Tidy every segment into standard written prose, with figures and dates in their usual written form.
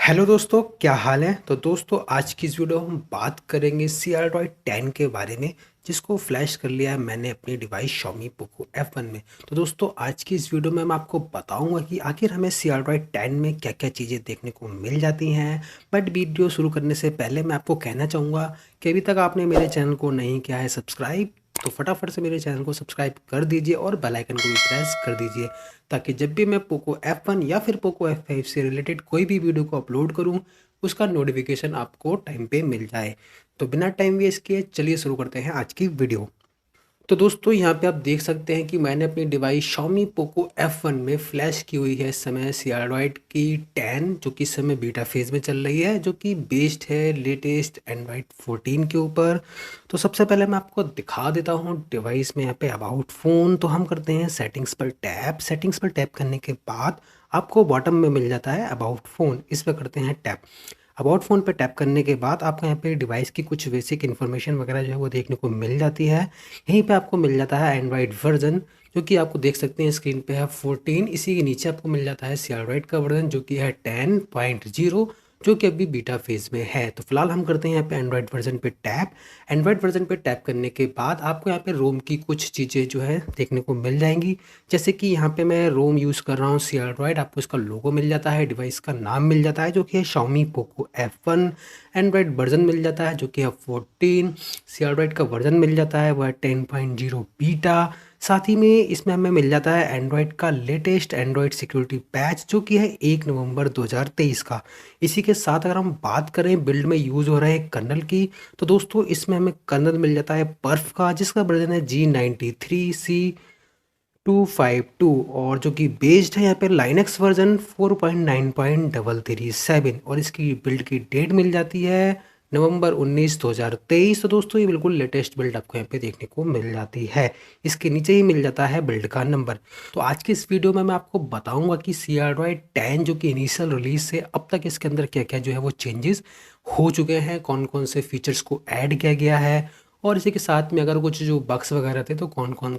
Hello दोस्तों, क्या हाल है। तो दोस्तों, आज की इस वीडियो में हम बात करेंगे CRDroid 10 के बारे में, जिसको फ्लैश कर लिया है मैंने अपनी डिवाइस Xiaomi Poco F1 में। तो दोस्तों, आज की इस वीडियो में मैं आपको बताऊंगा कि आखिर हमें CRDroid 10 में क्या क्या चीज़ें देखने को मिल जाती हैं। बट वीडियो शुरू करने से पहले मैं आपको कहना चाहूँगा कि अभी तक आपने मेरे चैनल को नहीं किया है सब्सक्राइब, तो फटाफट से मेरे चैनल को सब्सक्राइब कर दीजिए और बेल आइकन को भी प्रेस कर दीजिए, ताकि जब भी मैं पोको F1 या फिर पोको F5 से रिलेटेड कोई भी वीडियो को अपलोड करूं, उसका नोटिफिकेशन आपको टाइम पे मिल जाए। तो बिना टाइम वेस्ट किए चलिए शुरू करते हैं आज की वीडियो। तो दोस्तों, यहाँ पे आप देख सकते हैं कि मैंने अपनी डिवाइस Xiaomi Poco F1 में फ्लैश की हुई है इस समय CRDroid की 10, जो कि इस समय बीटा फेज में चल रही है, जो कि बेस्ड है लेटेस्ट Android 14 के ऊपर। तो सबसे पहले मैं आपको दिखा देता हूँ डिवाइस में यहाँ पे अबाउट फ़ोन। तो हम करते हैं सेटिंग्स पर टैप करने के बाद आपको बॉटम में मिल जाता है अबाउट फ़ोन, इस पर करते हैं टैप। अबाउट फ़ोन पे टैप करने के बाद आपको यहाँ पे डिवाइस की कुछ बेसिक इन्फॉर्मेशन वगैरह जो है वो देखने को मिल जाती है। यहीं पे आपको मिल जाता है एंड्रॉयड वर्जन, जो कि आपको देख सकते हैं स्क्रीन पे है 14। इसी के नीचे आपको मिल जाता है CRDroid का वर्जन, जो कि है 10.0, जो कि अभी बीटा फेज में है। तो फिलहाल हम करते हैं यहाँ पे एंड्रॉयड वर्जन पे टैप। एंड्रॉयड वर्जन पे टैप करने के बाद आपको यहाँ पे रोम की कुछ चीज़ें जो है देखने को मिल जाएंगी। जैसे कि यहाँ पे मैं रोम यूज़ कर रहा हूँ CRDroid, आपको इसका लोगो मिल जाता है, डिवाइस का नाम मिल जाता है जो कि है Xiaomi Poco F1। Android version मिल जाता है जो कि है 14। CRDroid का वर्जन मिल जाता है वह है 10.0 बीटा। साथ ही में इसमें हमें मिल जाता है एंड्रॉयड का लेटेस्ट एंड्रॉयड सिक्योरिटी पैच, जो कि है 1 नवंबर 2023 का। इसी के साथ अगर हम बात करें बिल्ड में यूज़ हो रहे कर्नल की, तो दोस्तों इसमें हमें कर्नल मिल जाता है पर्फ का, जिसका वर्जन है G93C252, और जो कि बेस्ड है यहाँ पे लाइनक्स वर्जन 4.9.337, और इसकी बिल्ड की डेट मिल जाती है नवंबर 19 2023। तो दोस्तों, ये बिल्कुल लेटेस्ट बिल्ड आपको यहाँ पे देखने को मिल जाती है। इसके नीचे ही मिल जाता है बिल्ड का नंबर। तो आज की इस वीडियो में मैं आपको बताऊंगा कि CRDroid 10 जो कि इनिशियल रिलीज से अब तक इसके अंदर क्या क्या जो है वो चेंजेस हो चुके हैं, कौन कौन से फीचर्स को ऐड किया गया है, और इसी के साथ में अगर कुछ जो बग्स वगैरह थे तो कौन कौन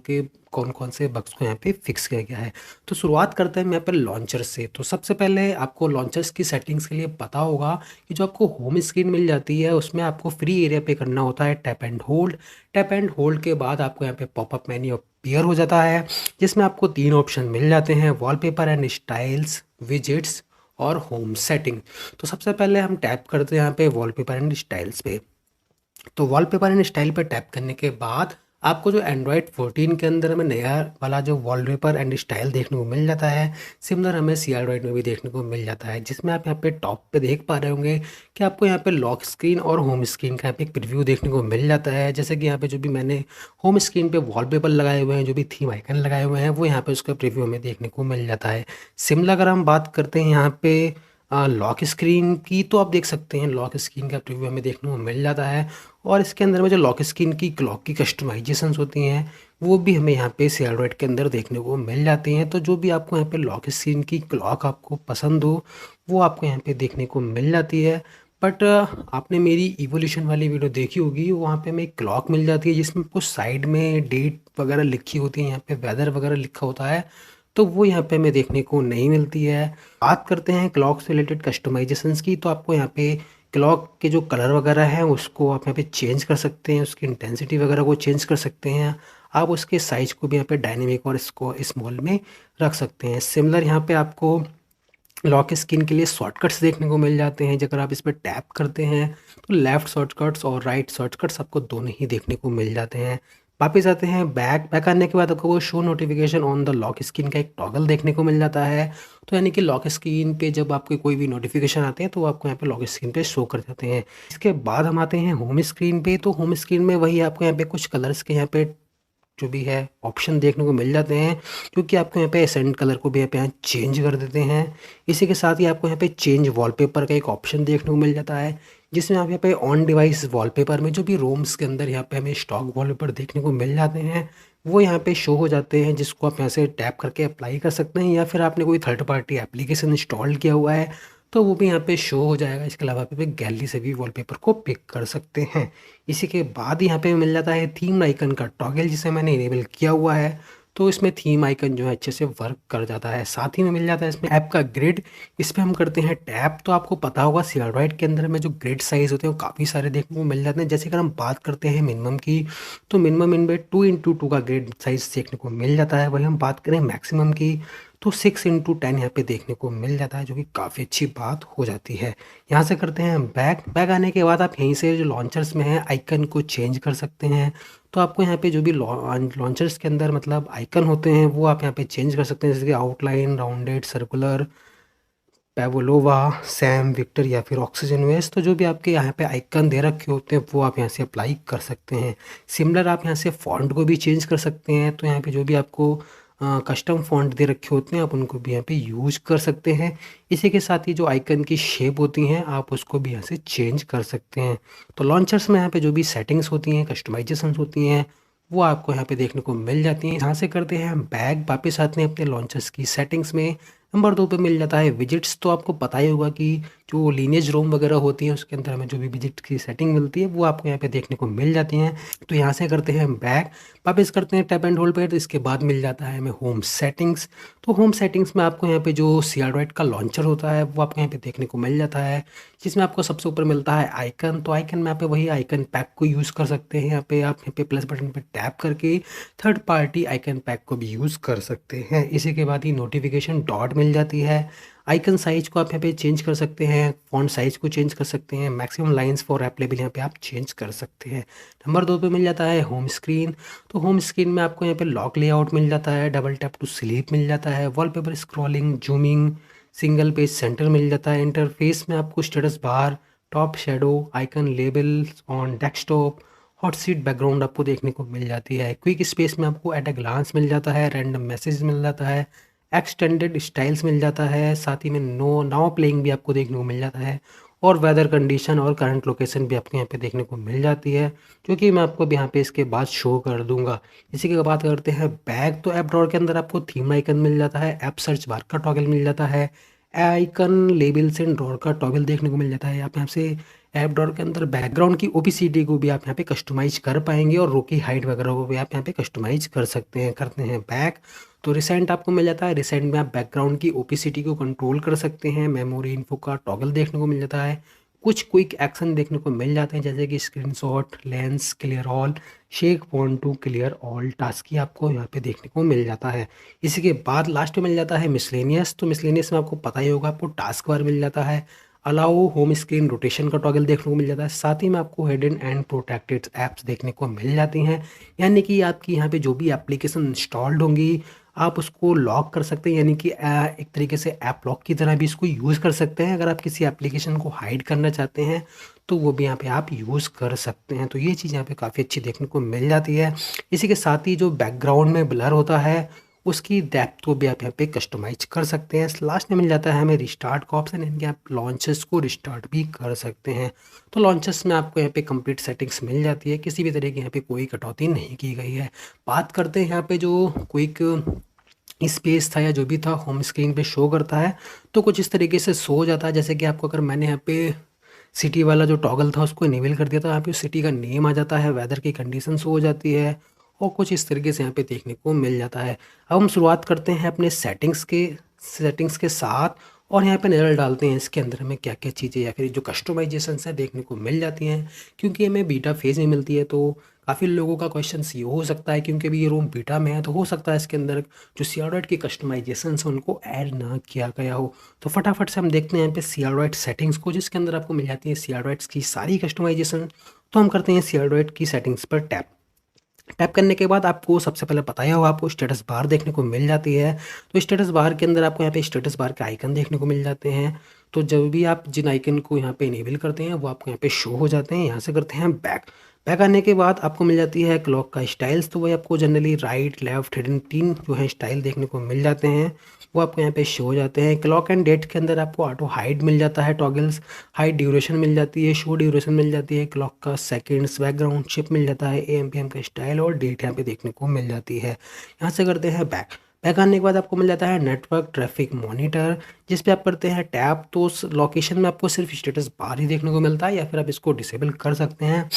से बग्स को यहाँ पे फिक्स किया गया है। तो शुरुआत करते हैं यहाँ पे लॉन्चर से। तो सबसे पहले आपको लॉन्चर्स की सेटिंग्स के लिए पता होगा कि जो आपको होम स्क्रीन मिल जाती है उसमें आपको फ्री एरिया पे करना होता है tap and hold. Tap and hold के बाद आपको यहाँ पे पॉपअप मेन्यू अपीयर हो जाता है, जिसमें आपको 3 ऑप्शन मिल जाते हैं: वॉलपेपर एंड स्टाइल्स, विजेट्स और होम सेटिंग। तो सबसे पहले हम टैप करते हैं यहाँ पे वॉलपेपर एंड स्टाइल्स पे। तो वॉलपेपर एंड स्टाइल पर टैप करने के बाद आपको जो एंड्रॉयड 14 के अंदर हमें नया वाला जो वॉलपेपर एंड स्टाइल देखने को मिल जाता है, सिमिलर हमें CRDroid में भी देखने को मिल जाता है, जिसमें आप यहाँ पे टॉप पे देख पा रहे होंगे कि आपको यहाँ पे लॉक स्क्रीन और होम स्क्रीन का यहाँ पे एक प्रीव्यू देखने को मिल जाता है। जैसे कि यहाँ पे जो भी मैंने होम स्क्रीन पे वॉलपेपर लगाए हुए हैं, जो भी थीम आइकन लगाए हुए हैं, वो यहाँ पे उसका प्रीव्यू हमें देखने को मिल जाता है। सिमिलर अगर हम बात करते हैं यहाँ पे लॉक स्क्रीन की, तो आप देख सकते हैं लॉक स्क्रीन का प्रीव्यू हमें देखने को मिल जाता है। और इसके अंदर में जो लॉक स्क्रीन की क्लॉक की कस्टमाइजेशंस होती हैं, वो भी हमें यहाँ पे CRDroid के अंदर देखने को मिल जाती हैं। तो जो भी आपको यहाँ पे लॉक स्क्रीन की क्लॉक आपको पसंद हो, वो आपको यहाँ पे देखने को मिल जाती है। बट आपने मेरी इवोल्यूशन वाली वीडियो देखी होगी, वहाँ पे हमें एक क्लॉक मिल जाती है जिसमें कुछ साइड में डेट वगैरह लिखी होती है, यहाँ पे वेदर वगैरह लिखा होता है, तो वो यहाँ पे हमें देखने को नहीं मिलती है। बात करते हैं क्लॉक से रिलेटेड कस्टमाइजेशंस की, तो आपको यहाँ पे क्लॉक के जो कलर वगैरह हैं उसको आप यहाँ पे चेंज कर सकते हैं, उसकी इंटेंसिटी वगैरह को चेंज कर सकते हैं। आप उसके साइज को भी यहाँ पे डायनेमिक और इसको स्मॉल में रख सकते हैं। सिमिलर यहाँ पे आपको लॉक स्क्रीन के लिए शॉर्टकट्स देखने को मिल जाते हैं। अगर आप इस पर टैप करते हैं तो लेफ़्ट शॉर्टकट्स और राइट शॉर्टकट्स आपको दोनों ही देखने को मिल जाते हैं। वापस आते हैं बैक आने के बाद आपको वो show notification on the lock screen का एक टॉगल देखने को मिल जाता है। तो यानी कि लॉक स्क्रीन पे जब आपके कोई भी नोटिफिकेशन आते हैं तो वो आपको यहाँ पे लॉक स्क्रीन पे शो कर जाते हैं। इसके बाद हम आते हैं होम स्क्रीन पे। तो होम स्क्रीन में वही आपको यहाँ पे कुछ कलर्स के यहाँ पे जो भी है ऑप्शन देखने को मिल जाते हैं, क्योंकि आपको यहाँ पे एसेंट कलर को भी यहाँ चेंज कर देते हैं। इसी के साथ ही आपको यहाँ पे चेंज वॉलपेपर का एक ऑप्शन देखने को मिल जाता है, जिसमें आप यहाँ पे ऑन डिवाइस वॉलपेपर में जो भी रोम्स के अंदर यहाँ पे हमें स्टॉक वॉलपेपर देखने को मिल जाते हैं, वो यहाँ पे शो हो जाते हैं, जिसको आप यहाँ से टैप करके अप्लाई कर सकते हैं, या फिर आपने कोई थर्ड पार्टी एप्लीकेशन इंस्टॉल किया हुआ है तो वो भी यहाँ पे शो हो जाएगा। इसके अलावा आप गैलरी से भी वॉलपेपर को पिक कर सकते हैं। इसी के बाद यहाँ पे मिल जाता है थीम आइकन का टॉगल, जिसे मैंने इनेबल किया हुआ है। तो इसमें थीम आइकन जो है अच्छे से वर्क कर जाता है। साथ ही में मिल जाता है इसमें ऐप का ग्रिड, इस पे हम करते हैं टैप। तो आपको पता होगा Android के अंदर में जो ग्रिड साइज़ होते हैं वो काफ़ी सारे देखने को मिल जाते हैं। जैसे अगर हम बात करते हैं मिनिमम की, तो मिनिमम इनमें 2x2 का ग्रिड साइज़ देखने को मिल जाता है। वही हम बात करें मैक्सिमम की, तो 6x10 यहाँ पे देखने को मिल जाता है, जो कि काफ़ी अच्छी बात हो जाती है। यहाँ से करते हैं बैक। बैक आने के बाद आप यहीं से जो लॉन्चर्स में है आइकन को चेंज कर सकते हैं। तो आपको यहाँ पे जो भी लॉन्चर्स के अंदर मतलब आइकन होते हैं वो आप यहाँ पे चेंज कर सकते हैं, जैसे कि आउटलाइन, राउंडेड, सर्कुलर, पेवोलोवा, सैम, विक्टर या फिर ऑक्सीजन वेस्ट। तो जो भी आपके यहाँ पे आइकन दे रखे होते हैं वो आप यहाँ से अप्लाई कर सकते हैं। सिमिलर आप यहाँ से फ़ॉन्ट को भी चेंज कर सकते हैं। तो यहाँ पे जो भी आपको कस्टम फ़ॉन्ट दे रखे होते हैं आप उनको भी यहाँ पे यूज़ कर सकते हैं। इसी के साथ ही जो आइकन की शेप होती हैं आप उसको भी यहाँ से चेंज कर सकते हैं। तो लॉन्चर्स में यहाँ पे जो भी सेटिंग्स होती हैं, कस्टमाइजेशंस होती हैं, वो आपको यहाँ पे देखने को मिल जाती हैं। यहाँ से करते हैं हम बैक, वापस आते हैं अपने लॉन्चर्स की सेटिंग्स में। नंबर 2 पे मिल जाता है विजिट्स। तो आपको पता ही होगा कि जो लीनियज रोम वगैरह होती है उसके अंदर हमें जो भी विजिट की सेटिंग मिलती है वो आपको यहाँ पे देखने को मिल जाती हैं। तो यहाँ से करते हैं बैक, वापस करते हैं टैप एंड होल्ड पे। तो इसके बाद मिल जाता है हमें होम सेटिंग्स। तो होम सेटिंग्स में आपको यहाँ पे जो Android का लॉन्चर होता है वो आपको यहाँ पे देखने को मिल जाता है, जिसमें आपको सबसे ऊपर मिलता है आइकन। तो आइकन में यहाँ पे वही आइकन पैक को यूज़ कर सकते हैं। यहाँ पे आप यहाँ पे प्लस बटन पर टैप करके थर्ड पार्टी आइकन पैक को भी यूज़ कर सकते हैं। इसी के बाद ही नोटिफिकेशन डॉट मिल जाती है। आइकन साइज़ को आप यहाँ पे चेंज कर सकते हैं, फॉन्ट साइज़ को चेंज कर सकते हैं, maximum lines for app level यहाँ पे आप चेंज कर सकते हैं। नंबर 2 पे मिल जाता है होम स्क्रीन। तो होम स्क्रीन में आपको यहाँ पे लॉक लेआउट मिल जाता है, डबल टैप टू स्लीप मिल जाता है, wallpaper scrolling, zooming, single page centre मिल जाता है। इंटरफेस में आपको status bar, top shadow, icon labels on desktop, hot seat background आपको देखने को मिल जाती है। क्विक स्पेस में आपको एट अ ग्लांस मिल जाता है, रैंडम मैसेज मिल जाता है, एक्सटेंडेड स्टाइल्स मिल जाता है। साथ ही में नो नाउ प्लेइंग भी आपको देखने को मिल जाता है, और वेदर कंडीशन और करंट लोकेशन भी आपको यहाँ पे देखने को मिल जाती है, जो कि मैं आपको अब यहाँ पे इसके बाद शो कर दूंगा। इसी की बात करते हैं बैक। तो ऐप ड्रॉअर के अंदर आपको थीम आइकन मिल जाता है, ऐप सर्च बार का टॉगल मिल जाता है, आइकन लेबल्स एंड ड्रॉअर का टॉगल देखने को मिल जाता है। आप यहाँ से ऐप ड्रॉअर के अंदर बैकग्राउंड की ओपेसिटी को भी आप यहाँ पे कस्टमाइज कर पाएंगे, और रो की हाइट वगैरह को भी आप यहाँ पे कस्टमाइज कर सकते हैं। करते हैं बैक। तो रिसेंट आपको मिल जाता है, रिसेंट में आप बैकग्राउंड की ओपेसिटी को कंट्रोल कर सकते हैं। मेमोरी इन्फो का टॉगल देखने को मिल जाता है। कुछ क्विक एक्शन देखने को मिल जाते हैं, जैसे कि screenshot, lens, clear all, shake phone to clear all task की आपको यहाँ पे देखने को मिल जाता है। इसी के बाद लास्ट में मिल जाता है मिसलेनियस। तो मिसलेनियस में आपको पता ही होगा, आपको टास्क बार मिल जाता है, अलाउ होम स्क्रीन रोटेशन का टॉगल देखने को मिल जाता है। साथ ही में आपको हिडन एंड प्रोटेक्टेड ऐप्स देखने को मिल जाती हैं, यानी कि आपकी यहाँ पे जो भी एप्लीकेशन इंस्टॉल्ड होंगी आप उसको लॉक कर सकते हैं, यानी कि एक तरीके से ऐप लॉक की तरह भी इसको यूज़ कर सकते हैं। अगर आप किसी एप्लीकेशन को हाइड करना चाहते हैं तो वो भी यहाँ पे आप यूज़ कर सकते हैं। तो ये चीज़ यहाँ पे काफ़ी अच्छी देखने को मिल जाती है। इसी के साथ ही जो बैकग्राउंड में ब्लर होता है उसकी डेप्थ को भी आप यहाँ पे कस्टमाइज कर सकते हैं। लास्ट में मिल जाता है हमें रिस्टार्ट का ऑप्शन, यानी कि आप लॉन्चेस को रिस्टार्ट भी कर सकते हैं। तो लॉन्चेस में आपको यहाँ पे कंप्लीट सेटिंग्स मिल जाती है, किसी भी तरह की यहाँ पे कोई कटौती नहीं की गई है। बात करते हैं यहाँ पे जो क्विक स्पेस था या जो भी था होम स्क्रीन पे शो करता है, तो कुछ इस तरीके से शो हो जाता है। जैसे कि आपको अगर मैंने यहाँ पे सिटी वाला जो टॉगल था उसको इनेबल कर दिया, तो यहाँ पे सिटी का नेम आ जाता है, वेदर की कंडीशन शो हो जाती है, और कुछ इस तरीके से यहाँ पे देखने को मिल जाता है। अब हम शुरुआत करते हैं अपने सेटिंग्स के साथ, और यहाँ पे नज़र डालते हैं इसके अंदर हमें क्या क्या चीज़ें या फिर जो कस्टमाइजेशन है देखने को मिल जाती हैं। क्योंकि हमें बीटा फेज़ में मिलती है, तो काफ़ी लोगों का क्वेश्चन ये हो सकता है, क्योंकि अभी ये रूम बीटा में है तो हो सकता है इसके अंदर जो Android की कस्टमाइजेशन है उनको ऐड ना किया गया हो। तो फटाफट से हम देखते हैं यहाँ पे Android सेटिंग्स को, जिसके अंदर आपको मिल जाती है Android की सारी कस्टमाइजेशन। तो हम करते हैं Android की सेटिंग्स पर टैप। टैप करने के बाद आपको सबसे पहले पता ही होगा, आपको स्टेटस बार देखने को मिल जाती है। तो स्टेटस बार के अंदर आपको यहाँ पे स्टेटस बार के आइकन देखने को मिल जाते हैं। तो जब भी आप जिन आइकन को यहाँ पे इनेबल करते हैं वो आपको यहाँ पे शो हो जाते हैं। यहाँ से करते हैं बैक। बैक आने के बाद आपको मिल जाती है क्लॉक का स्टाइल्स। तो वही आपको जनरली राइट, लेफ्ट, हिडन 3 जो है स्टाइल देखने को मिल जाते हैं, वो आपको यहाँ पे शो हो जाते हैं। क्लॉक एंड डेट के अंदर आपको ऑटो हाइड मिल जाता है, टॉगल्स, हाइड ड्यूरेशन मिल जाती है, शो ड्यूरेशन मिल जाती है, क्लॉक का सेकंड्स, बैकग्राउंड शिप मिल जाता है, AM PM का स्टाइल और डेट यहाँ पे देखने को मिल जाती है। यहाँ से करते हैं बैक। बैक आने के बाद आपको मिल जाता है नेटवर्क ट्रैफिक मॉनिटर, जिस पे आप करते हैं टैप। तो उस लोकेशन में आपको सिर्फ स्टेटस बार ही देखने को मिलता है, या फिर आप इसको डिसेबल कर सकते हैं।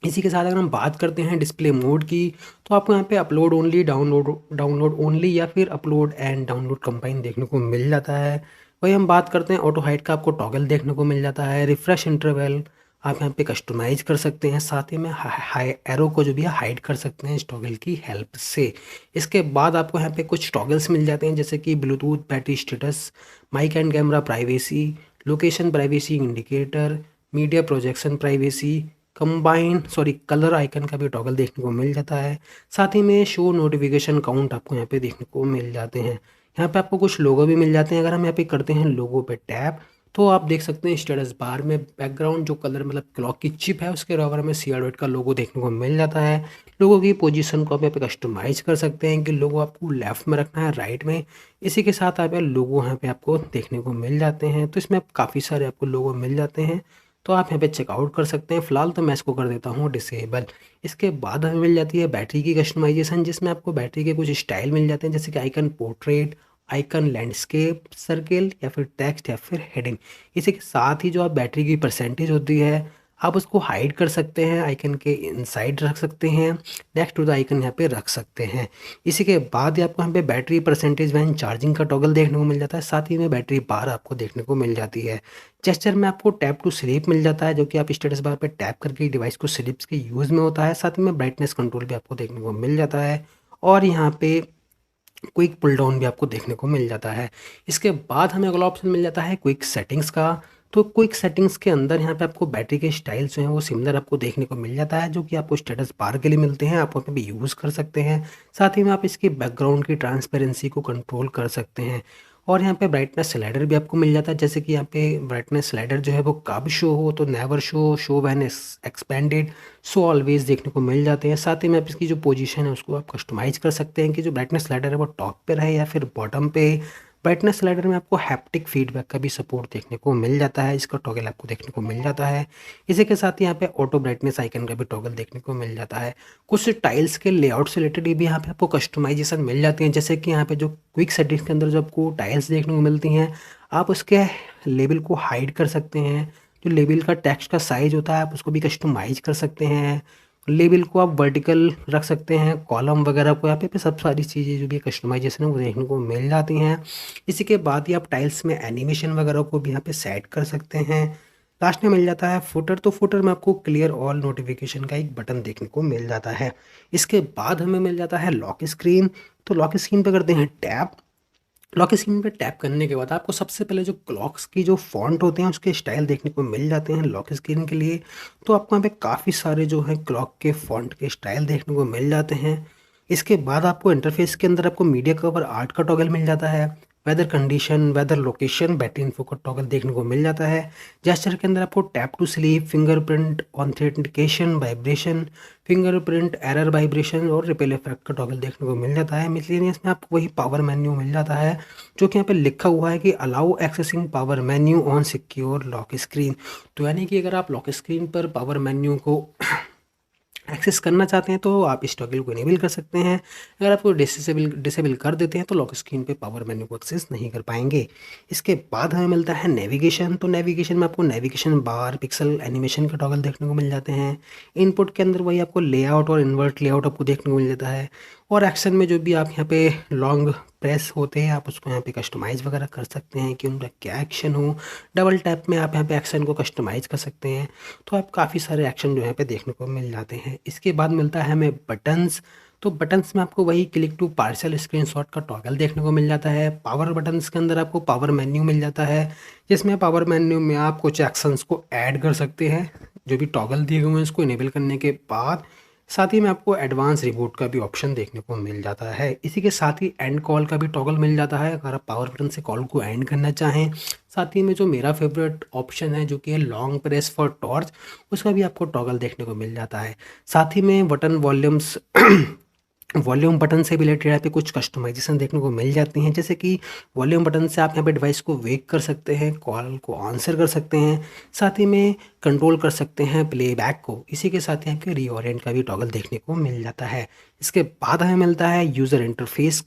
इसी के साथ अगर हम बात करते हैं डिस्प्ले मोड की, तो आपको यहाँ पे अपलोड ओनली, डाउनलोड ओनली या फिर अपलोड एंड डाउनलोड कंबाइन देखने को मिल जाता है। वही हम बात करते हैं ऑटो हाइड का, आपको टॉगल देखने को मिल जाता है। रिफ्रेश इंटरवल आप यहाँ पे कस्टमाइज कर सकते हैं, साथ ही में हाई एरो को जो भी है हाइड कर सकते हैं इस टॉगल की हेल्प से। इसके बाद आपको यहाँ पे कुछ टॉगल्स मिल जाते हैं, जैसे कि Bluetooth battery status, mic and camera privacy, location privacy indicator, media projection privacy, colour icon का भी टॉगल देखने को मिल जाता है। साथ ही में शो नोटिफिकेशन काउंट आपको यहाँ पे देखने को मिल जाते हैं। यहाँ पे आपको कुछ लोगो भी मिल जाते हैं। अगर हम यहाँ पे करते हैं लोगो पे टैप, तो आप देख सकते हैं स्टेटस बार में बैकग्राउंड जो कलर मतलब क्लॉक की चिप है उसके बराबर में CR का लोगो देखने को मिल जाता है। लोगों की पोजीशन को आप यहाँ पे कस्टमाइज कर सकते हैं कि लोगो आपको लेफ्ट में रखना है, राइट में। इसी के साथ आप लोगो यहाँ पे आपको देखने को मिल जाते हैं। तो इसमें काफ़ी सारे आपको लोगो मिल जाते हैं, तो आप यहाँ पे चेकआउट कर सकते हैं। फिलहाल तो मैं इसको कर देता हूँ डिसेबल। इसके बाद हमें मिल जाती है बैटरी की कस्टमाइजेशन, जिसमें आपको बैटरी के कुछ स्टाइल मिल जाते हैं, जैसे कि icon portrait, icon landscape, circle या फिर टेक्स्ट या फिर हेडिंग। इसी के साथ ही जो आप बैटरी की परसेंटेज होती है आप उसको हाइड कर सकते हैं, आइकन के इनसाइड रख सकते हैं, नेक्स्ट टू द आइकन यहाँ पे रख सकते हैं। इसी के बाद ही आपको यहाँ पे बैटरी परसेंटेज वैन चार्जिंग का टॉगल देखने को मिल जाता है, साथ ही में बैटरी बार आपको देखने को मिल जाती है। जेस्चर में आपको टैप टू स्लीप मिल जाता है, जो कि आप स्टेटस बार पे टैप करके डिवाइस को स्लीप्स के यूज़ में होता है। साथ ही में ब्राइटनेस कंट्रोल भी आपको देखने को मिल जाता है, और यहाँ पे क्विक पुल डाउन भी आपको देखने को मिल जाता है। इसके बाद हमें अगला ऑप्शन मिल जाता है क्विक सेटिंग्स का। तो क्विक सेटिंग्स के अंदर यहाँ पे आपको बैटरी के स्टाइल जो हैं वो सिमिलर आपको देखने को मिल जाता है, जो कि आपको स्टेटस बार के लिए मिलते हैं, आप वहाँ पे भी यूज़ कर सकते हैं। साथ ही में आप इसकी बैकग्राउंड की ट्रांसपेरेंसी को कंट्रोल कर सकते हैं। और यहाँ पे ब्राइटनेस स्लाइडर भी आपको मिल जाता है, जैसे कि यहाँ पे ब्राइटनेस स्लाइडर जो है वो कब शो हो तो never show when expanded, so always देखने को मिल जाते हैं। साथ ही में आप इसकी जो पोजीशन है उसको आप कस्टमाइज कर सकते हैं कि जो ब्राइटनेस स्लाइडर है वो टॉप पे रहे या फिर बॉटम पे। ब्राइटनेस स्लाइडर में आपको हैप्टिक फीडबैक का भी सपोर्ट देखने को मिल जाता है, इसका टॉगल आपको देखने को मिल जाता है। इसी के साथ ही यहाँ पे ऑटो ब्राइटनेस आइकन का भी टॉगल देखने को मिल जाता है। कुछ टाइल्स के लेआउट से रिलेटेड भी यहाँ पे आपको कस्टमाइजेशन मिल जाती हैं, जैसे कि यहाँ पे जो क्विक सेटिंग्स के अंदर जो आपको टाइल्स देखने को मिलती हैं, आप उसके लेबल को हाइड कर सकते हैं। जो लेबल का टेक्स्ट का साइज होता है आप उसको भी कस्टमाइज कर सकते हैं। लेबल को आप वर्टिकल रख सकते हैं, कॉलम वगैरह को यहाँ पे सब सारी चीज़ें जो भी कस्टमाइजेशन है वो देखने को मिल जाती हैं। इसी के बाद ही आप टाइल्स में एनिमेशन वगैरह को भी यहाँ पे सेट कर सकते हैं। लास्ट में मिल जाता है फुटर, तो फुटर में आपको क्लियर ऑल नोटिफिकेशन का एक बटन देखने को मिल जाता है। इसके बाद हमें मिल जाता है लॉक स्क्रीन। तो लॉक स्क्रीन पे करते हैं टैप। लॉक स्क्रीन पे टैप करने के बाद आपको सबसे पहले जो क्लॉक्स की जो फॉन्ट होते हैं उसके स्टाइल देखने को मिल जाते हैं लॉक स्क्रीन के लिए। तो आपको यहाँ पे काफ़ी सारे जो है क्लॉक के फॉन्ट के स्टाइल देखने को मिल जाते हैं। इसके बाद आपको इंटरफेस के अंदर आपको मीडिया कवर आर्ट का टॉगल मिल जाता है, weather condition, weather location, battery info का टॉगल देखने को मिल जाता है। जेस्चर के अंदर आपको tap to sleep, fingerprint authentication, vibration, fingerprint error vibration और रिपेल इफेक्ट का टॉगल देखने को मिल जाता है। मिसलेनियस में आपको वही पावर मेन्यू मिल जाता है, जो कि यहाँ पे लिखा हुआ है कि allow accessing power menu on secure lock screen. तो यानी कि अगर आप लॉक स्क्रीन पर पावर मेन्यू को एक्सेस करना चाहते हैं तो आप इस टॉगल को इनेबल कर सकते हैं। अगर आपको डिसेबल कर देते हैं तो लॉक स्क्रीन पे पावर मेन्यू को एक्सेस नहीं कर पाएंगे। इसके बाद हमें मिलता है नेविगेशन। तो नेविगेशन में आपको नेविगेशन बार, पिक्सल एनिमेशन का टॉगल देखने को मिल जाते हैं। इनपुट के अंदर वही आपको लेआउट और इन्वर्ट लेआउट आपको देखने को मिल जाता है। और एक्शन में जो भी आप यहाँ पे लॉन्ग प्रेस होते हैं आप उसको यहाँ पे कस्टमाइज़ वगैरह कर सकते हैं कि उनका क्या एक्शन हो। डबल टैप में आप यहाँ पे एक्शन को कस्टमाइज़ कर सकते हैं। तो आप काफ़ी सारे एक्शन जो यहाँ पे देखने को मिल जाते हैं। इसके बाद मिलता है हमें बटन्स। तो बटन्स में आपको वही क्लिक टू पार्सल स्क्रीनशॉट का टॉगल देखने को मिल जाता है। पावर बटन्स के अंदर आपको पावर मेन्यू मिल जाता है, जिसमें पावर मेन्यू में आप कुछ एक्शंस को ऐड कर सकते हैं जो भी टॉगल दिए हुए हैं उसको इनेबल करने के बाद। साथ ही में आपको एडवांस रिबूट का भी ऑप्शन देखने को मिल जाता है। इसी के साथ ही एंड कॉल का भी टॉगल मिल जाता है अगर आप पावर बटन से कॉल को एंड करना चाहें। साथ ही में जो मेरा फेवरेट ऑप्शन है जो कि है लॉन्ग प्रेस फॉर टॉर्च, उसका भी आपको टॉगल देखने को मिल जाता है। साथ ही में बटन वॉल्यूम्स वॉल्यूम बटन से भी रिलेटेड यहाँ पे कुछ कस्टमाइजेशन देखने को मिल जाती हैं, जैसे कि वॉल्यूम बटन से आप यहाँ पे डिवाइस को वेक कर सकते हैं, कॉल को आंसर कर सकते हैं, साथ ही में कंट्रोल कर सकते हैं प्लेबैक को। इसी के साथ ही आपके रीओरिएंट का भी टॉगल देखने को मिल जाता है। इसके बाद हमें मिलता है यूज़र इंटरफेस।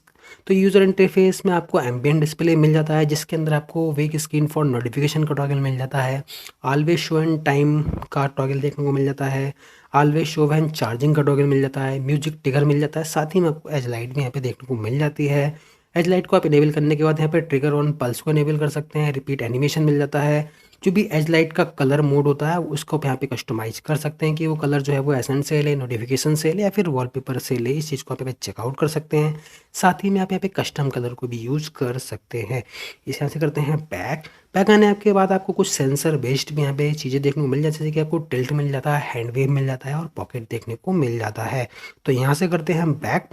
तो यूज़र इंटरफेस में आपको एम्बिएंट डिस्प्ले मिल जाता है, जिसके अंदर आपको वेक स्क्रीन फॉर नोटिफिकेशन का टॉगल मिल जाता है, ऑलवेज शो एंड टाइम का टॉगल देखने को मिल जाता है, ऑलवेज शो एंड चार्जिंग का टॉगल मिल जाता है, म्यूजिक ट्रिगर मिल जाता है, साथ ही में आपको एज लाइट भी यहाँ पे देखने को मिल जाती है। एज लाइट को आप इनेबल करने के बाद यहाँ पे ट्रिगर ऑन पल्स को इनेबल कर सकते हैं, रिपीट एनिमेशन मिल जाता है। जो भी एज लाइट का कलर मोड होता है उसको आप यहाँ पे कस्टमाइज कर सकते हैं कि वो कलर जो है वो एसेंट से ले, नोटिफिकेशन से ले या फिर वॉलपेपर से ले, इस चीज़ को आप यहाँ पे चेकआउट कर सकते हैं। साथ ही में आप यहाँ पे कस्टम कलर को भी यूज़ कर सकते हैं। इस यहाँ से करते हैं बैक। बैक आने के बाद आपको कुछ सेंसर बेस्ड भी यहाँ पे चीज़ें देखने को मिल जाती है, जैसे कि आपको टिल्ट मिल जाता है, हैंड वेव मिल जाता है और पॉकेट देखने को मिल जाता है। तो यहाँ से करते हैं बैक।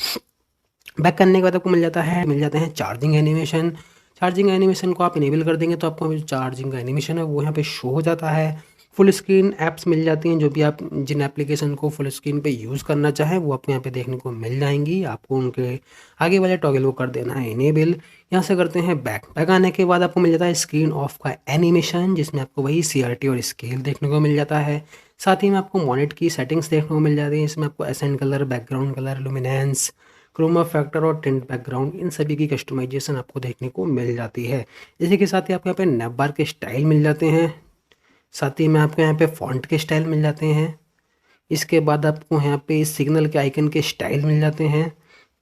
बैक करने के बाद आपको मिल जाते हैं चार्जिंग एनिमेशन। चार्जिंग एनिमेशन को आप इनेबल कर देंगे तो आपको जो चार्जिंग का एनिमेशन है वो यहाँ पे शो हो जाता है। फुल स्क्रीन ऐप्स मिल जाती हैं, जो भी आप जिन एप्लीकेशन को फुल स्क्रीन पे यूज़ करना चाहें वो आपको यहाँ पे देखने को मिल जाएंगी। आपको उनके आगे वाले टॉगल को कर देना है इनेबल। यहाँ से करते हैं बैक। बैक आने के बाद आपको मिल जाता है स्क्रीन ऑफ का एनिमेशन, जिसमें आपको वही CRT और स्केल देखने को मिल जाता है। साथ ही में आपको मॉनिटर की सेटिंग्स देखने को मिल जाती है, इसमें आपको accent colour, background colour, luminance, chroma factor और टिंट बैकग्राउंड, इन सभी की कस्टमाइजेशन आपको देखने को मिल जाती है। इसी के साथ ही आपको यहाँ पे नैप बार के स्टाइल मिल जाते हैं, साथ ही में आपको यहाँ पे फॉन्ट के स्टाइल मिल जाते हैं। इसके बाद आपको यहाँ पे सिग्नल के आइकन के स्टाइल मिल जाते हैं।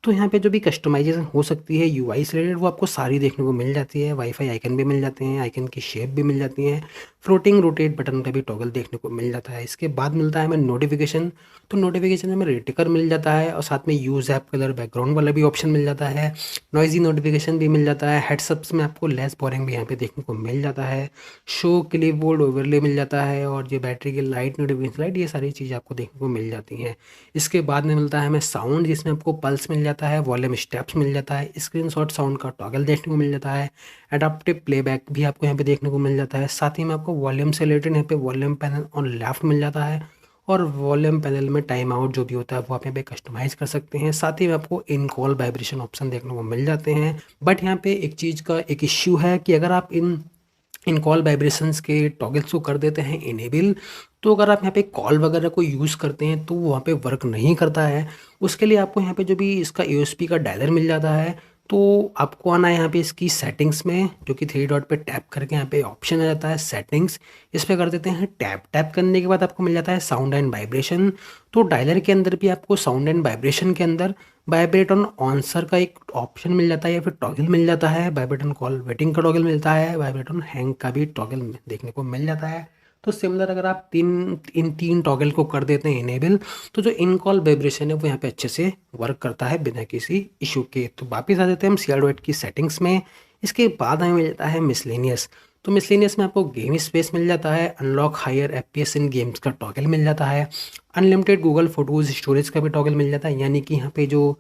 तो यहाँ पे जो भी कस्टमाइजेशन हो सकती है UI से रिलेटेड वो आपको सारी देखने को मिल जाती है। वाईफाई आइकन भी मिल जाते हैं, आइकन की शेप भी मिल जाती हैं, फ्लोटिंग रोटेट बटन का भी टॉगल देखने को मिल जाता है। इसके बाद मिलता है हमें नोटिफिकेशन। तो नोटिफिकेशन में हमें रेटिकर मिल जाता है और साथ में यूज़ ऐप कलर, बैकग्राउंड वाला भी ऑप्शन मिल जाता है, नॉइजी नोटिफिकेशन भी मिल जाता है, हेडसअप्स में आपको लेस बोरिंग भी यहाँ पे देखने को मिल जाता है, शो क्लिपबोर्ड ओवरले मिल जाता है और ये बैटरी की लाइट, नोटिफिकेशन लाइट, ये सारी चीज़ें आपको देखने को मिल जाती हैं। इसके बाद में मिलता है हमें साउंड, जिसमें आपको पल्स मिल जाता है, वॉल्यूम स्टेप्स मिल जाता है, स्क्रीनशॉट साउंड का टॉगल देखने को मिल जाता है, एडाप्टिव प्लेबैक भी आपको यहाँ पे देखने को मिल जाता है। साथ ही में आपको वॉल्यूम से रिलेटेड यहाँ पे वॉल्यूम पैनल ऑन लेफ्ट मिल जाता है और वॉल्यूम पैनल में टाइम आउट जो भी होता है वो आप यहाँ पे कस्टमाइज़ कर सकते हैं। साथ ही में आपको इन कॉल वाइब्रेशन ऑप्शन देखने को मिल जाते हैं। बट यहाँ पे एक चीज़ का एक इश्यू है कि अगर आप इन कॉल वाइब्रेशंस के टॉगल्स को कर देते हैं इनेबल, तो अगर आप यहाँ पे कॉल वगैरह को यूज़ करते हैं तो वहाँ पे वर्क नहीं करता है। उसके लिए आपको यहाँ पे जो भी इसका USB का डायलर मिल जाता है, तो आपको आना है यहाँ पे इसकी सेटिंग्स में, जो कि 3 डॉट पे टैप करके यहाँ पे ऑप्शन आ जाता है सेटिंग्स, इस पर कर देते हैं टैप। टैप करने के बाद आपको मिल जाता है साउंड एंड वाइब्रेशन। तो डायलर के अंदर भी आपको साउंड एंड वाइब्रेशन के अंदर वाइब्रेट ऑन आंसर का एक ऑप्शन मिल जाता है या फिर टॉगल मिल जाता है, वाइब्रेट ऑन कॉल वेटिंग का टॉगल मिलता है, वाइब्रेट ऑन हैंग का भी टॉगल देखने को मिल जाता है। तो सिमिलर अगर आप इन तीन टॉगल को कर देते हैं इनेबल, तो जो इन कॉल वाइब्रेशन है वो यहाँ पे अच्छे से वर्क करता है बिना किसी इशू के। तो वापिस आ जाते हैं हम CRT की सेटिंग्स में। इसके बाद हमें मिल जाता है मिसलेनियस। तो मिसलेनियस में आपको गेम स्पेस मिल जाता है, अनलॉक हायर FPS इन गेम्स का टॉगल मिल जाता है, अनलिमिटेड गूगल फोटोज़ स्टोरेज का भी टॉगल मिल जाता है, यानी कि यहाँ पे जो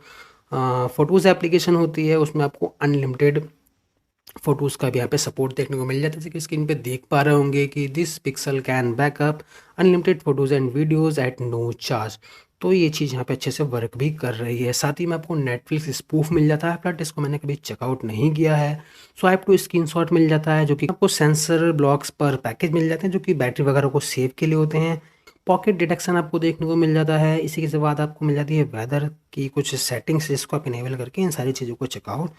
फ़ोटोज़ एप्लीकेशन होती है उसमें आपको अनलिमिटेड फ़ोटोज़ का भी यहाँ पे सपोर्ट देखने को मिल जाता है। जैसे कि स्क्रीन पे देख पा रहे होंगे कि this Pixel can backup unlimited photos and videos at no charge. तो ये चीज़ यहाँ पे अच्छे से वर्क भी कर रही है। साथ ही में आपको नेटफ्लिक्स स्पूफ मिल जाता है, बट इसको मैंने कभी चेकआउट नहीं किया है। स्वाइप टू स्क्रीनशॉट मिल जाता है, जो कि आपको सेंसर ब्लॉक्स पर पैकेज मिल जाते हैं, जो कि बैटरी वगैरह को सेव के लिए होते हैं। पॉकेट डिटेक्शन आपको देखने को मिल जाता है। इसी के बाद आपको मिल जाती है वेदर की कुछ सेटिंग्स, जिसको आप इनेबल करके इन सारी चीज़ों को चेकआउट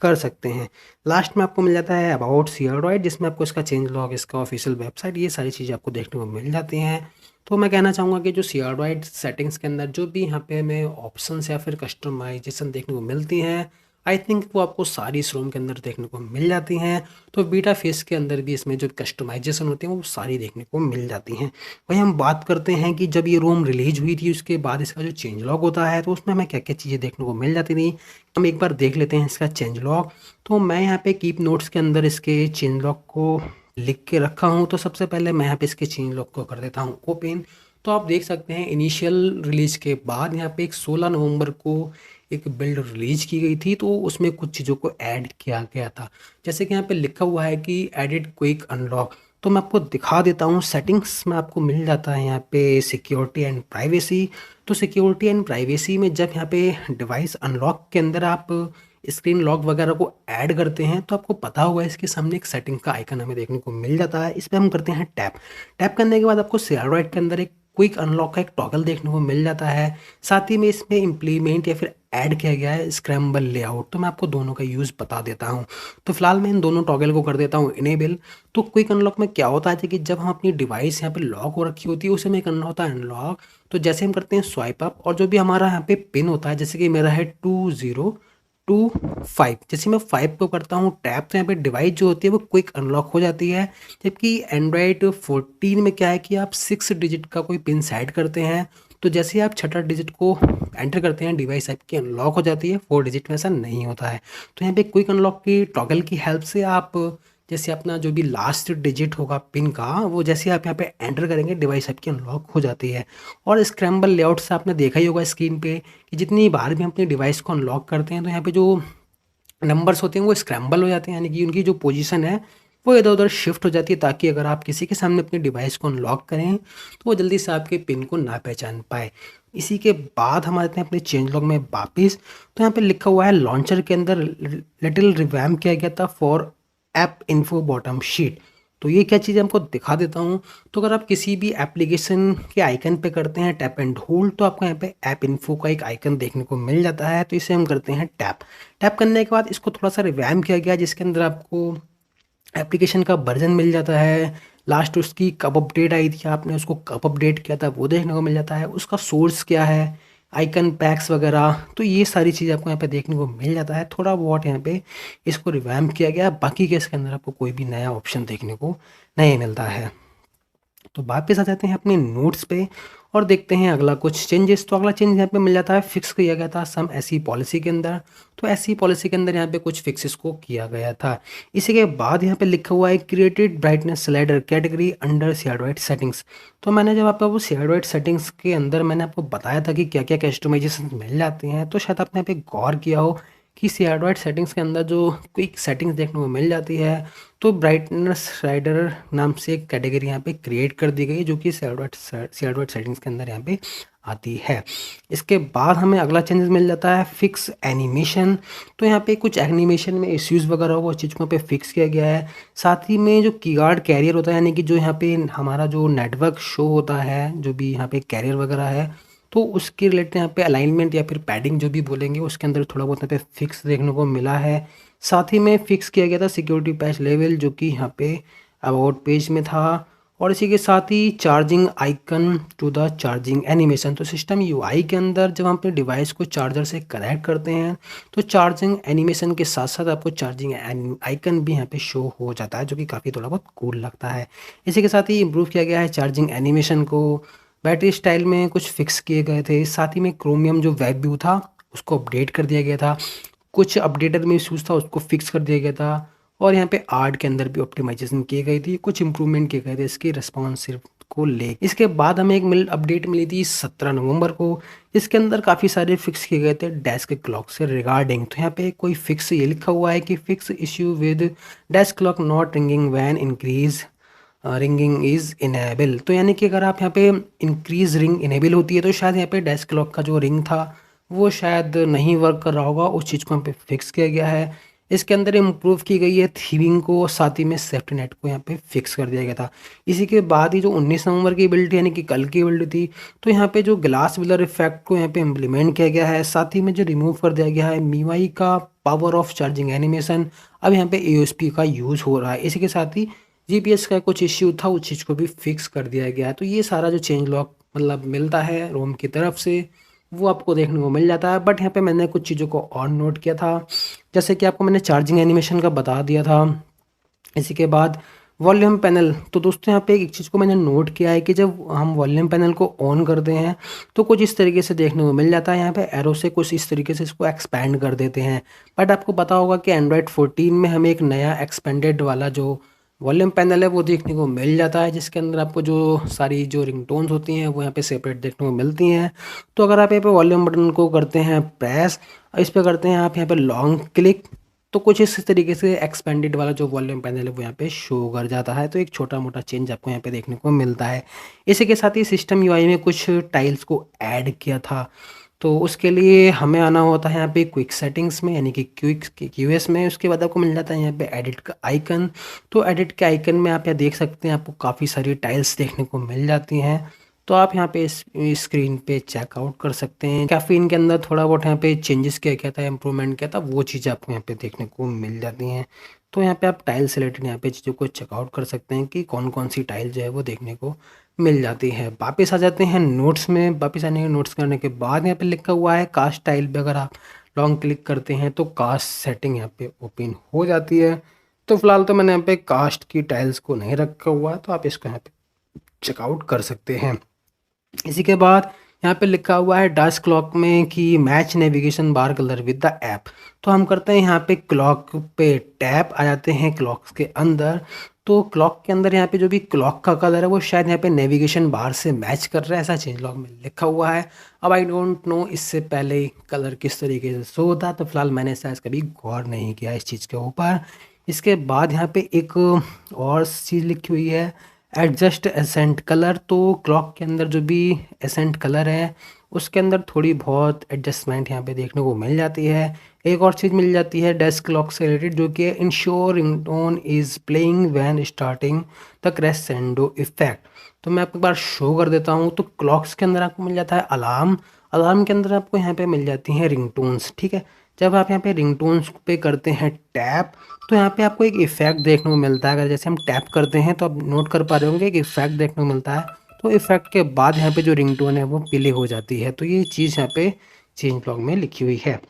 कर सकते हैं। लास्ट में आपको मिल जाता है अबाउट CRT, जिसमें आपको इसका चेंज लॉग, इसका ऑफिशियल वेबसाइट, ये सारी चीज़ें आपको देखने को मिल जाती हैं। तो मैं कहना चाहूँगा कि जो CRT सेटिंग्स के अंदर जो भी यहाँ पे हमें ऑप्शंस या फिर कस्टमाइजेशन देखने को मिलती हैं, आई थिंक वो आपको सारी इस रोम के अंदर देखने को मिल जाती हैं। तो बीटा फेस के अंदर भी इसमें जो कस्टमाइजेशन होती हैं वो सारी देखने को मिल जाती हैं। वही हम बात करते हैं कि जब ये रोम रिलीज हुई थी उसके बाद इसका जो चेंज लॉग होता है तो उसमें हमें क्या क्या चीज़ें देखने को मिल जाती थी, हम एक बार देख लेते हैं इसका चेंज लॉग। तो मैं यहाँ पे कीप नोट्स के अंदर इसके चेंज लॉग को लिख के रखा हूँ। तो सबसे पहले मैं यहाँ पे इसके चेंज लॉग को कर देता हूँ ओपन। तो आप देख सकते हैं इनिशियल रिलीज के बाद यहाँ पे एक 16 नवंबर को एक बिल्ड रिलीज की गई थी, तो उसमें कुछ चीज़ों को ऐड किया गया था। जैसे कि यहाँ पे लिखा हुआ है कि एडिट क्विक अनलॉक। तो मैं आपको दिखा देता हूँ, सेटिंग्स में आपको मिल जाता है यहाँ पे सिक्योरिटी एंड प्राइवेसी। तो सिक्योरिटी एंड प्राइवेसी में जब यहाँ पे डिवाइस अनलॉक के अंदर आप स्क्रीन लॉक वगैरह को ऐड करते हैं तो आपको पता होगा इसके सामने एक सेटिंग का आइकन हमें देखने को मिल जाता है। इस पर हम करते हैं टैप। टैप करने के बाद आपको CRT के अंदर एक क्विक अनलॉक का एक टॉगल देखने को मिल जाता है। साथ ही में इसमें इम्प्लीमेंट या फिर ऐड किया गया है स्क्रैम्बल लेआउट। तो मैं आपको दोनों का यूज़ बता देता हूँ। तो फिलहाल मैं इन दोनों टॉगल को कर देता हूँ इनेबल। तो क्विक अनलॉक में क्या होता है कि जब हम अपनी डिवाइस यहाँ पे लॉक हो रखी होती है उसे में करना होता है अनलॉक। तो जैसे हम करते हैं स्वाइप अप और जो भी हमारा यहाँ पे पिन होता है, जैसे कि मेरा है 2025, जैसे मैं 5 को करता हूँ टैप तो यहाँ पे डिवाइस जो होती है वो क्विक अनलॉक हो जाती है। जबकि एंड्रॉयड 14 में क्या है कि आप 6 डिजिट का कोई पिन सेट करते हैं, तो जैसे ही आप छठा डिजिट को एंटर करते हैं डिवाइस आपकी अनलॉक हो जाती है। 4 डिजिट में ऐसा नहीं होता है। तो यहाँ पे क्विक अनलॉक की टॉगल की हेल्प से आप जैसे अपना जो भी लास्ट डिजिट होगा पिन का, वो जैसे आप यहाँ पे एंटर करेंगे डिवाइस आपकी अनलॉक हो जाती है। और स्क्रैम्बल लेआउट से आपने देखा ही होगा स्क्रीन पे कि जितनी बार भी हम अपनी डिवाइस को अनलॉक करते हैं तो यहाँ पे जो नंबर्स होते हैं वो स्क्रैम्बल हो जाते हैं, यानी कि उनकी जो पोजीशन है वो इधर उधर शिफ्ट हो जाती है, ताकि अगर आप किसी के सामने अपनी डिवाइस को अनलॉक करें तो वो जल्दी से आपके पिन को ना पहचान पाए। इसी के बाद हम आते हैं अपने चेंज लॉग में वापिस। तो यहाँ पे लिखा हुआ है लॉन्चर के अंदर लिटिल रिवैम्प किया गया था for app info bottom sheet. तो ये क्या चीज़ हमको दिखा देता हूँ। तो अगर आप किसी भी एप्लीकेशन के आइकन पे करते हैं टैप एंड होल्ड तो आपको यहाँ पे ऐप इन्फो का एक आइकन देखने को मिल जाता है। तो इसे हम करते हैं टैप। टैप करने के बाद इसको थोड़ा सा रिवैम्प किया गया, जिसके अंदर आपको एप्लीकेशन का वर्जन मिल जाता है, लास्ट उसकी कब अपडेट आई थी, आपने उसको कब अपडेट किया था वो देखने को मिल जाता है, उसका सोर्स क्या है, आइकन पैक्स वगैरह। तो ये सारी चीज़ आपको यहाँ पे देखने को मिल जाता है। थोड़ा बहुत यहाँ पे इसको रिवैम्प किया गया, बाकी के इसके अंदर आपको कोई भी नया ऑप्शन देखने को नहीं मिलता है। तो वापस आ जाते हैं अपने नोट्स पे और देखते हैं अगला कुछ चेंजेस। तो अगला चेंज यहाँ पे मिल जाता है, फिक्स किया गया था सम ऐसी पॉलिसी के अंदर। तो ऐसी पॉलिसी के अंदर यहाँ पे कुछ फिक्सेस को किया गया था। इसी के बाद यहाँ पे लिखा हुआ है created brightness slider category under shared settings. तो मैंने जब आपको वो शेयरड सेटिंग्स के अंदर मैंने आपको बताया था कि क्या क्या कस्टमाइजेशन मिल जाते हैं, तो शायद आपने यहाँ पे गौर किया हो कि शेयरड सेटिंग्स के अंदर जो क्विक सेटिंग्स देखने को मिल जाती है, तो ब्राइटनेस स्लाइडर नाम से एक कैटेगरी यहाँ पे क्रिएट कर दी गई है जो कि शेयरड सेटिंग्स के अंदर यहाँ पे आती है। इसके बाद हमें अगला चेंजेस मिल जाता है फिक्स एनिमेशन। तो यहाँ पे कुछ एनिमेशन में इश्यूज़ वगैरह वो चीज़ को पे फिक्स किया गया है। साथ ही में जो कीगार्ड कैरियर होता है, यानी कि जो यहाँ पे हमारा जो नेटवर्क शो होता है, जो भी यहाँ पे कैरियर वगैरह है, तो उसके रिलेटेड यहाँ पे अलाइनमेंट या फिर पैडिंग जो भी बोलेंगे उसके अंदर थोड़ा बहुत यहाँ पे फिक्स देखने को मिला है। साथ ही में फिक्स किया गया था सिक्योरिटी पैच लेवल, जो कि यहाँ पे अबाउट पेज में था। और इसी के साथ ही charging icon to the charging animation. तो सिस्टम यूआई के अंदर जब हम अपने डिवाइस को चार्जर से कनेक्ट करते हैं तो चार्जिंग एनिमेशन के साथ साथ आपको चार्जिंग आइकन भी यहाँ पे शो हो जाता है, जो कि काफ़ी थोड़ा बहुत कूल लगता है। इसी के साथ ही इम्प्रूव किया गया है चार्जिंग एनिमेशन को। बैटरी स्टाइल में कुछ फिक्स किए गए थे। साथ ही में क्रोमियम जो वेब व्यू था उसको अपडेट कर दिया गया था। कुछ अपडेटर में इशूज़ था उसको फिक्स कर दिया गया था। और यहाँ पे आर्ट के अंदर भी ऑप्टिमाइजेशन की गई थी, कुछ इंप्रूवमेंट किए गए थे इसकी रिस्पॉन्सिव को ले। इसके बाद हमें एक अपडेट मिली थी 17 नवंबर को। इसके अंदर काफ़ी सारे फिक्स किए गए थे डेस्क क्लॉक से रिगार्डिंग। तो यहाँ पे कोई फिक्स ये लिखा हुआ है कि fix issue with desk clock not ringing when increase ringing is enable. तो यानी कि अगर आप यहाँ पे इंक्रीज रिंग इनेबल होती है तो शायद यहाँ पे डेस्क क्लॉक का जो रिंग था वो शायद नहीं वर्क कर रहा होगा, उस चीज़ को यहाँ पे फिक्स किया गया है। इसके अंदर इम्प्रूव की गई है थीविंग को, साथ ही में सेफ्टी नेट को यहाँ पे फिक्स कर दिया गया था। इसी के बाद ही जो 19 नवंबर की बिल्ड थी, यानी कि कल की बिल्ड थी, तो यहाँ पे जो ग्लास विलर इफेक्ट को यहाँ पे इम्प्लीमेंट किया गया है। साथ ही में जो रिमूव कर दिया गया है मीवाई का पावर ऑफ चार्जिंग एनिमेशन, अब यहाँ पे AOSP का यूज़ हो रहा है। इसी के साथ ही GPS का कुछ इश्यू था उस चीज़ को भी फिक्स कर दिया गया है। तो ये सारा जो चेंज लॉग मतलब मिलता है रोम की तरफ से वो आपको देखने को मिल जाता है। बट यहाँ पे मैंने कुछ चीज़ों को और नोट किया था, जैसे कि आपको मैंने चार्जिंग एनिमेशन का बता दिया था। इसी के बाद वॉल्यूम पैनल। तो दोस्तों यहाँ पे एक चीज़ को मैंने नोट किया है कि जब हम वॉल्यूम पैनल को ऑन करते हैं तो कुछ इस तरीके से देखने को मिल जाता है। यहाँ पे एरो से कुछ इस तरीके से इसको एक्सपैंड कर देते हैं। बट आपको पता होगा कि एंड्रॉयड 14 में हमें एक नया एक्सपेंडेड वाला जो वॉल्यूम पैनल है वो देखने को मिल जाता है, जिसके अंदर आपको जो सारी जो रिंगटोन्स होती हैं वो यहाँ पे सेपरेट देखने को मिलती हैं। तो अगर आप यहाँ पे वॉल्यूम बटन को करते हैं प्रेस, इस पे करते हैं आप यहाँ पे लॉन्ग क्लिक, तो कुछ इस तरीके से एक्सपेंडेड वाला जो वॉल्यूम पैनल है वो यहाँ पे शो कर जाता है। तो एक छोटा मोटा चेंज आपको यहाँ पे देखने को मिलता है। इसी के साथ ही सिस्टम यूआई में कुछ टाइल्स को ऐड किया था, तो उसके लिए हमें आना होता है यहाँ पे क्विक सेटिंग्स में, यानी कि क्विक QS में। उसके बाद आपको मिल जाता है यहाँ पे एडिट का आइकन। तो एडिट के आइकन में आप यहाँ देख सकते हैं आपको काफ़ी सारी टाइल्स देखने को मिल जाती हैं। तो आप यहाँ पे इस स्क्रीन पे चेकआउट कर सकते हैं। कैफीन के अंदर थोड़ा बहुत यहाँ पे चेंजेस किया गया था, इम्प्रूवमेंट किया था, वो चीज़ें आपको यहाँ पे देखने को मिल जाती हैं। तो यहाँ पे आप टाइल से रिलेटेड यहाँ पे चीज़ों को चेकआउट कर सकते हैं कि कौन कौन सी टाइल जो है वो देखने को मिल जाती है। वापस आ जाते हैं नोट्स में। वापस आने के नोट्स करने के बाद यहाँ पे लिखा हुआ है कास्ट टाइल पे अगर आप लॉन्ग क्लिक करते हैं तो कास्ट सेटिंग यहाँ पे ओपन हो जाती है। तो फिलहाल तो मैंने यहाँ पे कास्ट की टाइल्स को नहीं रखा हुआ है, तो आप इसको यहाँ पे चेकआउट कर सकते हैं। इसी के बाद यहाँ पे लिखा हुआ है डस्ट क्लॉक में कि match navigation bar colour with the app. तो हम करते हैं यहाँ पे क्लॉक पे टैप, आ जाते हैं क्लॉक्स के अंदर। तो क्लॉक के अंदर यहाँ पे जो भी क्लॉक का कलर है वो शायद यहाँ पे नेविगेशन बार से मैच कर रहा है, ऐसा चेंज लॉग में लिखा हुआ है। अब आई डोंट नो इससे पहले कलर किस तरीके से शो होता, तो फिलहाल मैंने शायद कभी गौर नहीं किया इस चीज़ के ऊपर। इसके बाद यहाँ पे एक और चीज़ लिखी हुई है एडजस्ट एसेंट कलर। तो क्लॉक के अंदर जो भी एसेंट कलर है उसके अंदर थोड़ी बहुत एडजस्टमेंट यहाँ पे देखने को मिल जाती है। एक और चीज़ मिल जाती है डेस्क क्लॉक से रिलेटेड, जो कि ensure ringtone is playing when starting the crescendo effect. तो मैं आपको एक बार शो कर देता हूँ। तो क्लॉक्स के अंदर आपको मिल जाता है अलार्म, अलार्म के अंदर आपको यहाँ पे मिल जाती हैं रिंगटोन्स। ठीक है, जब आप यहाँ पे रिंगटोन्स पे करते हैं टैप तो यहाँ पे आपको एक इफेक्ट देखने को मिलता है। अगर जैसे हम टैप करते हैं तो आप नोट कर पा रहे होंगे एक इफेक्ट देखने को मिलता है। तो इफेक्ट के बाद यहाँ पे जो रिंगटोन है वो प्ले हो जाती है। तो ये चीज़ यहाँ पे चेंज लॉग में लिखी हुई है।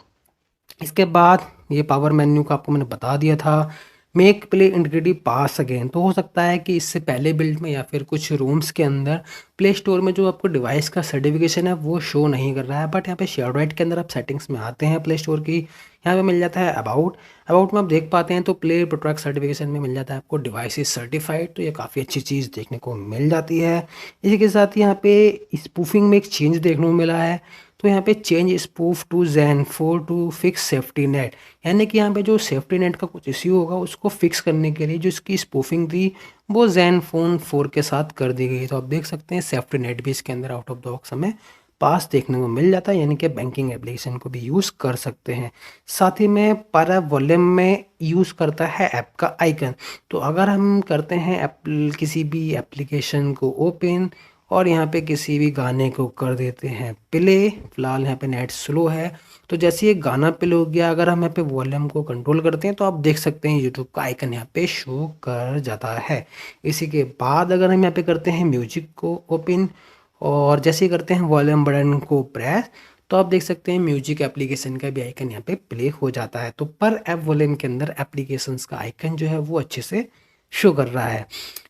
इसके बाद ये पावर मेन्यू का आपको मैंने बता दिया था। मेक प्ले इंटीग्रिटी पास अगेन, तो हो सकता है कि इससे पहले बिल्ड में या फिर कुछ रूम्स के अंदर प्ले स्टोर में जो आपको डिवाइस का सर्टिफिकेशन है वो शो नहीं कर रहा है। बट यहाँ पे शेयरराइट के अंदर आप सेटिंग्स में आते हैं प्ले स्टोर की, यहाँ पे मिल जाता है अबाउट। अबाउट में आप देख पाते हैं तो प्ले प्रोटेक्ट सर्टिफिकेशन में मिल जाता है आपको डिवाइस इज सर्टिफाइड। तो ये काफ़ी अच्छी चीज़ देखने को मिल जाती है। इसी के साथ यहाँ पे स्पूफिंग में एक चेंज देखने को मिला है। तो यहाँ पे change spoof to zen 4 to fix safety net, यानी कि यहाँ पे जो सेफ्टी नेट का कुछ इश्यू होगा उसको फिक्स करने के लिए जो इसकी स्पूफिंग थी वो ज़ेन फोन 4 के साथ कर दी गई। तो आप देख सकते हैं सेफ्टी नेट भी इसके अंदर आउट ऑफ द बॉक्स हमें पास देखने को मिल जाता है, यानी कि बैंकिंग एप्लीकेशन को भी यूज़ कर सकते हैं। साथ ही में पर वॉल्यूम में यूज़ करता है ऐप का आइकन। तो अगर हम करते हैं किसी भी एप्लीकेशन को ओपन और यहाँ पे किसी भी गाने को कर देते हैं प्ले, फिलहाल यहाँ पे नेट स्लो है तो जैसे ये गाना प्ले हो गया, अगर हम यहाँ पे वॉल्यूम को कंट्रोल करते हैं तो आप देख सकते हैं यूट्यूब का आइकन यहाँ पे शो कर जाता है। इसी के बाद अगर हम यहाँ पे करते हैं म्यूजिक को ओपन और जैसे ही करते हैं वॉल्यूम बटन को प्रेस तो आप देख सकते हैं म्यूजिक एप्लीकेशन का भी आइकन यहाँ पे प्ले हो जाता है। तो पर ऐप वॉल्यूम के अंदर एप्लीकेशंस का आइकन जो है वो अच्छे से शो कर रहा है।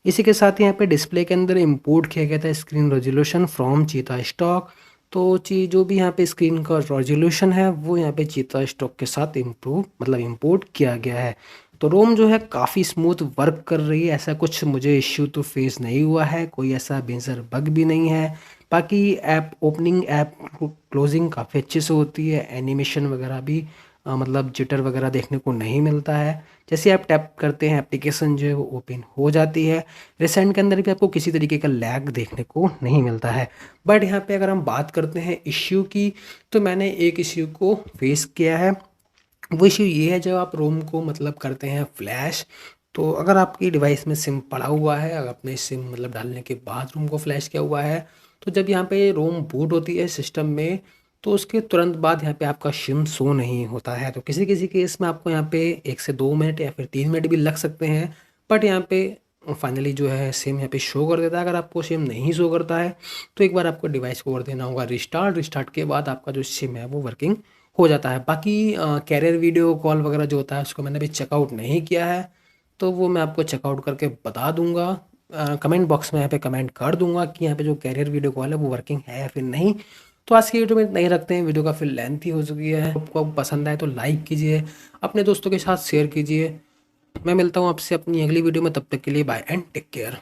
इसी के साथ यहाँ पे डिस्प्ले के अंदर इंपोर्ट किया गया था स्क्रीन रेजोल्यूशन फ्रॉम चीता स्टॉक। तो जो भी यहाँ पे स्क्रीन का रेजोल्यूशन है वो यहाँ पे चीता स्टॉक के साथ इंपोर्ट किया गया है। तो रोम जो है काफ़ी स्मूथ वर्क कर रही है, ऐसा कुछ मुझे इश्यू तो फेस नहीं हुआ है, कोई ऐसा मेजर बग भी नहीं है। बाकी ऐप ओपनिंग ऐप क्लोजिंग काफ़ी अच्छे से होती है, एनिमेशन वगैरह भी मतलब जिटर वगैरह देखने को नहीं मिलता है। जैसे आप टैप करते हैं एप्लीकेशन जो है वो ओपन हो जाती है। रिसेंट के अंदर भी आपको किसी तरीके का लैग देखने को नहीं मिलता है। बट यहाँ पे अगर हम बात करते हैं इश्यू की, तो मैंने एक इश्यू को फेस किया है। वो इश्यू ये है जब आप रोम को मतलब करते हैं फ्लैश, तो अगर आपकी डिवाइस में सिम पड़ा हुआ है, अगर आपने सिम मतलब डालने के बाद रोम को फ्लैश किया हुआ है, तो जब यहाँ पे रोम बूट होती है सिस्टम में तो उसके तुरंत बाद यहाँ पे आपका सिम शो नहीं होता है। तो किसी किसी केस में आपको यहाँ पे 1 से 2 मिनट या फिर 3 मिनट भी लग सकते हैं। बट यहाँ पे फाइनली जो है सिम यहाँ पे शो कर देता है। अगर आपको सिम नहीं शो करता है तो एक बार आपको डिवाइस को कर देना होगा रिस्टार्ट के बाद आपका जो सिम है वो वर्किंग हो जाता है। बाकी कैरियर वीडियो कॉल वगैरह जो होता है उसको मैंने अभी चेकआउट नहीं किया है, तो वो मैं आपको चेकआउट करके बता दूंगा। कमेंट बॉक्स में यहाँ पे कमेंट कर दूंगा कि यहाँ पे जो कैरियर वीडियो कॉल है वो वर्किंग है या फिर नहीं। तो आज की वीडियो में नहीं रखते हैं, वीडियो काफ़ी लेंथी हो चुकी है। आपको पसंद आए तो लाइक कीजिए, अपने दोस्तों के साथ शेयर कीजिए। मैं मिलता हूँ आपसे अपनी अगली वीडियो में, तब तक के लिए बाय एंड टेक केयर।